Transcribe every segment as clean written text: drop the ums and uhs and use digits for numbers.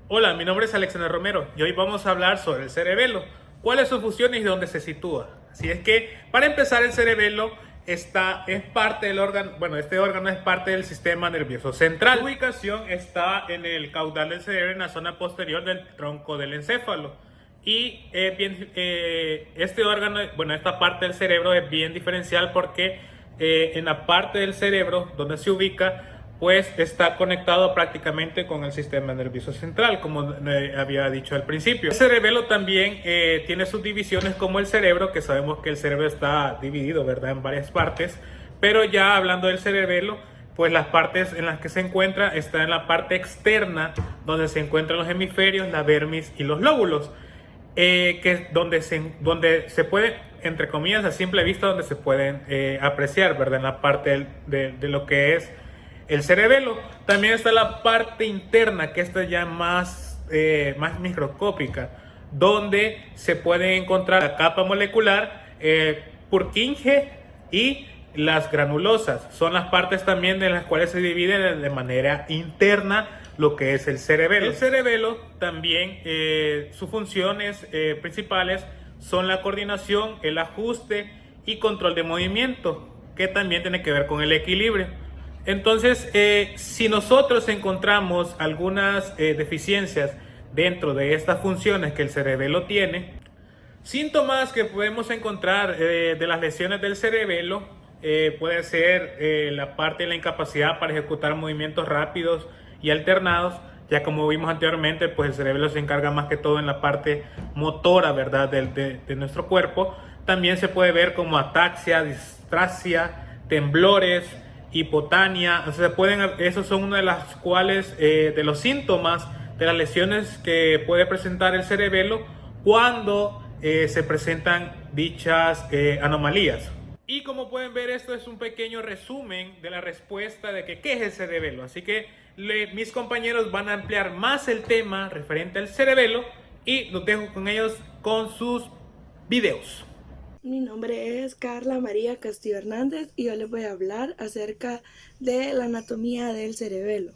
Hola, mi nombre es Alexander Romero y hoy vamos a hablar sobre el cerebelo, cuáles son sus funciones y dónde se sitúa. Así es que, para empezar, el cerebelo es parte del órgano, bueno, este órgano es parte del sistema nervioso central. Su ubicación está en el caudal del cerebro, en la zona posterior del tronco del encéfalo. Y este órgano, bueno, esta parte del cerebro es bien diferencial porque en la parte del cerebro donde se ubica, pues está conectado prácticamente con el sistema nervioso central, como había dicho al principio. El cerebelo también tiene subdivisiones como el cerebro, que sabemos que el cerebro está dividido, ¿verdad?, en varias partes, pero ya hablando del cerebelo, pues las partes en las que se encuentra está en la parte externa, donde se encuentran los hemisferios, la vermis y los lóbulos, que es donde se puede, entre comillas, a simple vista, donde se pueden apreciar, ¿verdad?, en la parte de lo que es el cerebelo. También está la parte interna, que esta ya más microscópica, donde se puede encontrar la capa molecular, Purkinje y las granulosas. Son las partes también de las cuales se divide de manera interna lo que es el cerebelo. El cerebelo también, sus funciones principales son la coordinación, el ajuste y control de movimiento, que también tiene que ver con el equilibrio. Entonces, si nosotros encontramos algunas deficiencias dentro de estas funciones que el cerebelo tiene, síntomas que podemos encontrar de las lesiones del cerebelo puede ser la parte de la incapacidad para ejecutar movimientos rápidos y alternados. Ya como vimos anteriormente, pues el cerebelo se encarga más que todo en la parte motora, ¿verdad?, de nuestro cuerpo. También se puede ver como ataxia, disprasia, temblores, hipotania. O sea, esos son una de las cuales, de los síntomas de las lesiones que puede presentar el cerebelo cuando se presentan dichas anomalías. Y como pueden ver, esto es un pequeño resumen de la respuesta de qué es el cerebelo. Así que mis compañeros van a ampliar más el tema referente al cerebelo y los dejo con ellos con sus videos. Mi nombre es Carla María Castillo Hernández y yo les voy a hablar acerca de la anatomía del cerebelo.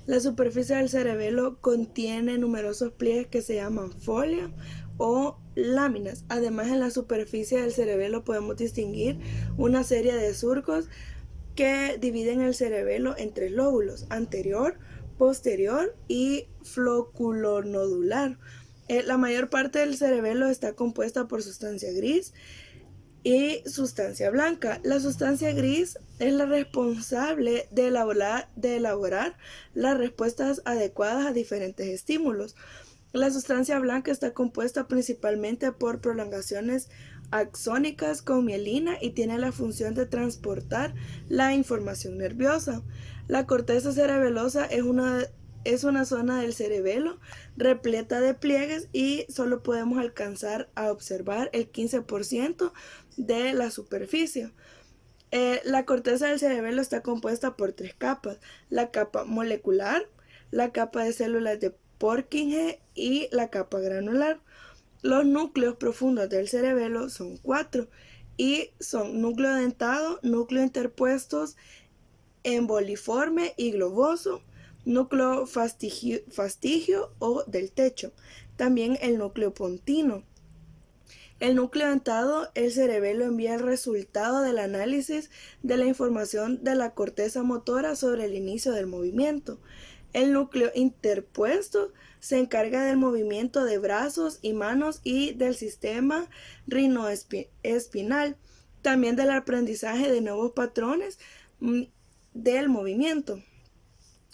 La superficie del cerebelo contiene numerosos pliegues que se llaman folias o láminas. Además, en la superficie del cerebelo podemos distinguir una serie de surcos que dividen el cerebelo en tres lóbulos: anterior, posterior y floculonodular. La mayor parte del cerebelo está compuesta por sustancia gris y sustancia blanca. La sustancia gris es la responsable de elaborar las respuestas adecuadas a diferentes estímulos. La sustancia blanca está compuesta principalmente por prolongaciones axónicas con mielina y tiene la función de transportar la información nerviosa. La corteza cerebelosa es una zona del cerebelo repleta de pliegues y solo podemos alcanzar a observar el 15% de la superficie. La corteza del cerebelo está compuesta por tres capas: la capa molecular, la capa de células de Purkinje y la capa granular. Los núcleos profundos del cerebelo son cuatro y son núcleo dentado, núcleo interpuestos, emboliforme y globoso, núcleo fastigio o del techo, también el núcleo pontino. El núcleo dentado, el cerebelo envía el resultado del análisis de la información de la corteza motora sobre el inicio del movimiento. El núcleo interpuesto se encarga del movimiento de brazos y manos y del sistema rinoespinal, también del aprendizaje de nuevos patrones del movimiento.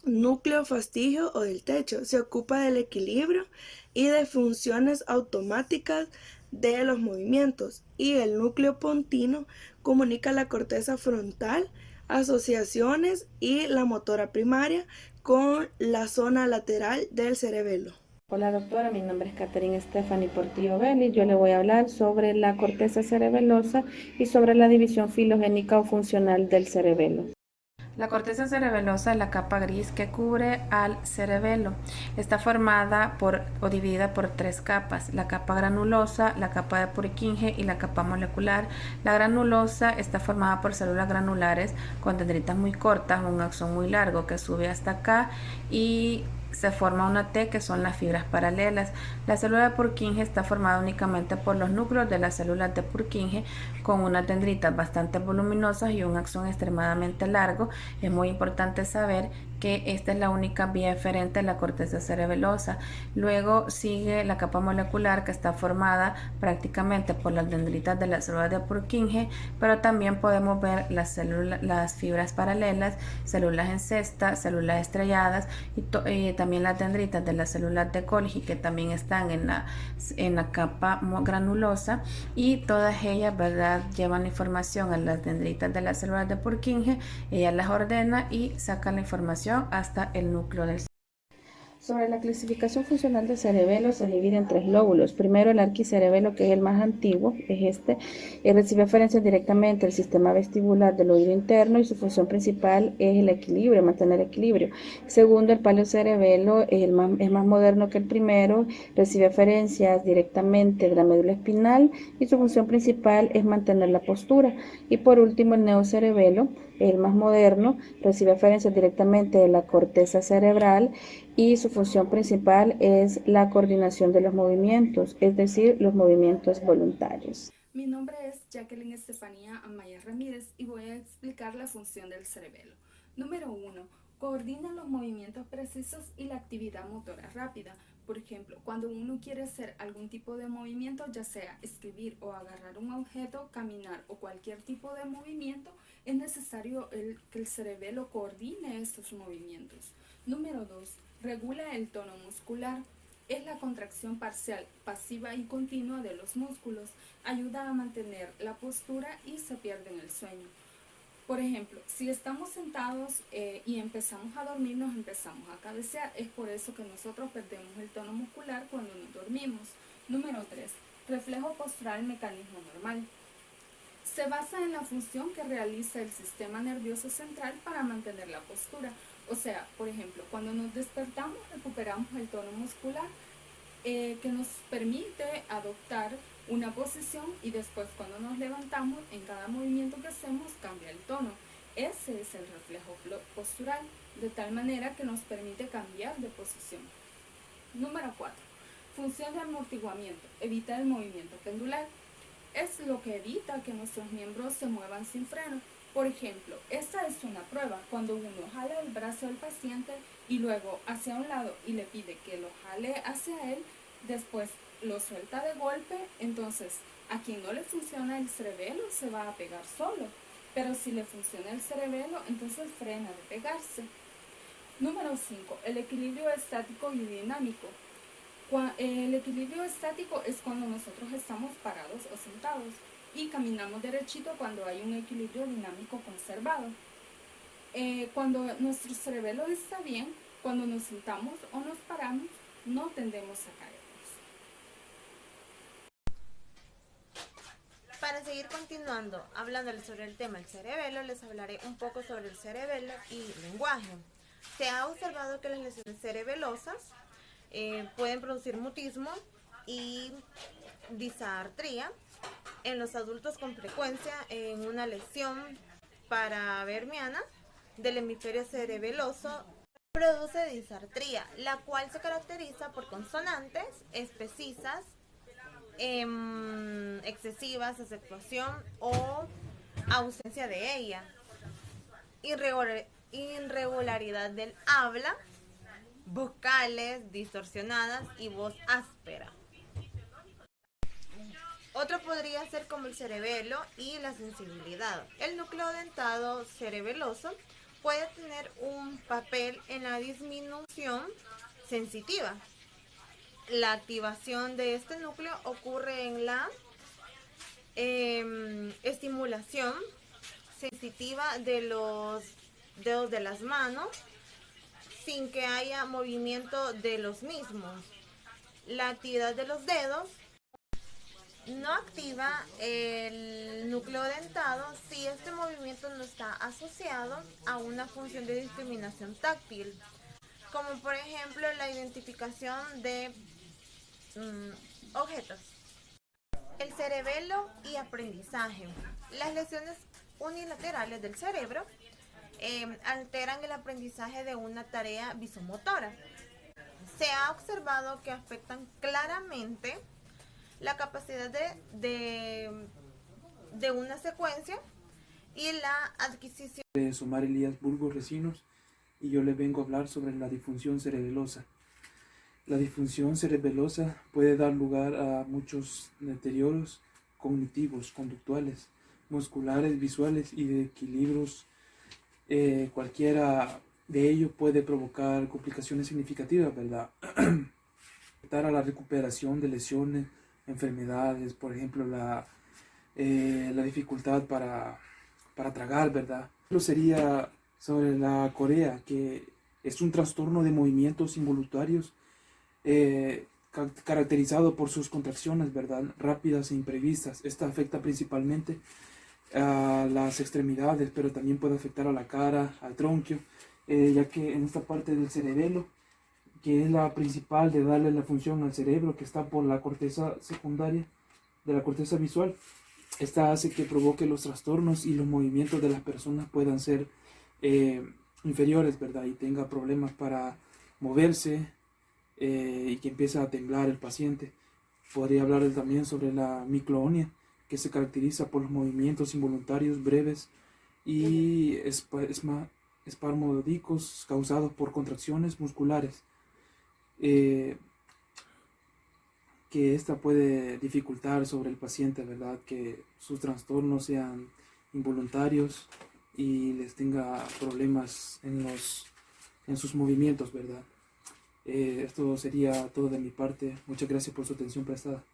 Núcleo fastigio o del techo se ocupa del equilibrio y de funciones automáticas de los movimientos, y el núcleo pontino comunica la corteza frontal, asociaciones y la motora primaria con la zona lateral del cerebelo. Hola doctora, mi nombre es Catherine Stephanie Portillo Belli. Yo le voy a hablar sobre la corteza cerebelosa y sobre la división filogénica o funcional del cerebelo. La corteza cerebelosa es la capa gris que cubre al cerebelo. Está formada o dividida por tres capas: la capa granulosa, la capa de Purkinje y la capa molecular. La granulosa está formada por células granulares con dendritas muy cortas, un axón muy largo que sube hasta acá y se forma una T, que son las fibras paralelas. La célula de Purkinje está formada únicamente por los núcleos de las células de Purkinje, con unas dendritas bastante voluminosas y un axón extremadamente largo. Es muy importante saber que esta es la única vía eferente de la corteza cerebelosa. Luego sigue la capa molecular, que está formada prácticamente por las dendritas de las células de Purkinje, pero también podemos ver las fibras paralelas, células en cesta, células estrelladas y también las dendritas de las células de Golgi, que también están en la capa granulosa, y todas ellas, ¿verdad?, llevan la información a las dendritas de las células de Purkinje. Ella las ordena y saca la información hasta el núcleo del. Sobre la clasificación funcional del cerebelo, se divide en 3 lóbulos. Primero, el arquicerebelo, que es el más antiguo, es este, recibe aferencias directamente del sistema vestibular del oído interno, y su función principal es el equilibrio, mantener equilibrio. Segundo, el paleocerebelo es más moderno que el primero, recibe aferencias directamente de la médula espinal, y su función principal es mantener la postura. Y por último, el neocerebelo es el más moderno, recibe aferencias directamente de la corteza cerebral, y su función principal es la coordinación de los movimientos, es decir, los movimientos voluntarios. Mi nombre es Jacqueline Estefanía Amaya Ramírez y voy a explicar la función del cerebelo. Número 1. Coordina los movimientos precisos y la actividad motora rápida. Por ejemplo, cuando uno quiere hacer algún tipo de movimiento, ya sea escribir o agarrar un objeto, caminar o cualquier tipo de movimiento, es necesario que el cerebelo coordine estos movimientos. Número 2. Regula el tono muscular. Es la contracción parcial, pasiva y continua de los músculos. Ayuda a mantener la postura y se pierde en el sueño. Por ejemplo, si estamos sentados y empezamos a dormir, nos empezamos a cabecear. Es por eso que nosotros perdemos el tono muscular cuando nos dormimos. Número 3. Reflejo postural, mecanismo normal. Se basa en la función que realiza el sistema nervioso central para mantener la postura. O sea, por ejemplo, cuando nos despertamos recuperamos el tono muscular que nos permite adoptar una posición, y después cuando nos levantamos, en cada movimiento que hacemos cambia el tono. Ese es el reflejo postural, de tal manera que nos permite cambiar de posición. Número 4. Función de amortiguamiento. Evita el movimiento pendular. Es lo que evita que nuestros miembros se muevan sin freno. Por ejemplo, esta es una prueba. Cuando uno jala el brazo del paciente y luego hacia un lado y le pide que lo jale hacia él, después lo suelta de golpe, entonces a quien no le funciona el cerebelo se va a pegar solo, pero si le funciona el cerebelo, entonces frena de pegarse. Número 5. El equilibrio estático y dinámico. El equilibrio estático es cuando nosotros estamos parados o sentados, y caminamos derechito cuando hay un equilibrio dinámico conservado. Cuando nuestro cerebelo está bien, cuando nos sentamos o nos paramos, no tendemos a caernos. Para seguir continuando hablándoles sobre el tema del cerebelo, les hablaré un poco sobre el cerebelo y lenguaje. Se ha observado que las lesiones cerebelosas pueden producir mutismo y disartría en los adultos, con frecuencia en una lesión paravermiana del hemisferio cerebeloso. Produce disartría, la cual se caracteriza por consonantes especisas, excesivas, acentuación o ausencia de ella, irregularidad del habla, vocales distorsionadas y voz áspera. Otro podría ser como el cerebelo y la sensibilidad. El núcleo dentado cerebeloso puede tener un papel en la disminución sensitiva. La activación de este núcleo ocurre en la estimulación sensitiva de los dedos de las manos sin que haya movimiento de los mismos. La actividad de los dedos no activa el núcleo dentado si este movimiento no está asociado a una función de discriminación táctil, como por ejemplo la identificación de objetos. El cerebelo y aprendizaje. Las lesiones unilaterales del cerebro alteran el aprendizaje de una tarea visomotora. se ha observado que afectan claramente la capacidad de una secuencia y la adquisición. Somar Elías Burgos Recinos, y yo les vengo a hablar sobre la disfunción cerebelosa. La disfunción cerebelosa puede dar lugar a muchos deterioros cognitivos, conductuales, musculares, visuales y de equilibrios. Cualquiera de ellos puede provocar complicaciones significativas, ¿verdad? Afectar a la recuperación de lesiones, enfermedades, por ejemplo, la dificultad para tragar, ¿verdad? Lo sería sobre la corea, que es un trastorno de movimientos involuntarios caracterizado por sus contracciones, ¿verdad?, rápidas e imprevistas. Esta afecta principalmente a las extremidades, pero también puede afectar a la cara, al tronquio, ya que en esta parte del cerebelo, que es la principal de darle la función al cerebro, que está por la corteza secundaria de la corteza visual, esta hace que provoque los trastornos y los movimientos de las personas puedan ser inferiores, ¿verdad?, y tenga problemas para moverse, y que empiece a temblar el paciente. Podría hablar también sobre la micloonía, que se caracteriza por los movimientos involuntarios breves y espasmódicos causados por contracciones musculares, que esta puede dificultar sobre el paciente, ¿verdad?, que sus trastornos sean involuntarios y les tenga problemas en sus movimientos, ¿verdad? Esto sería todo de mi parte. Muchas gracias por su atención prestada.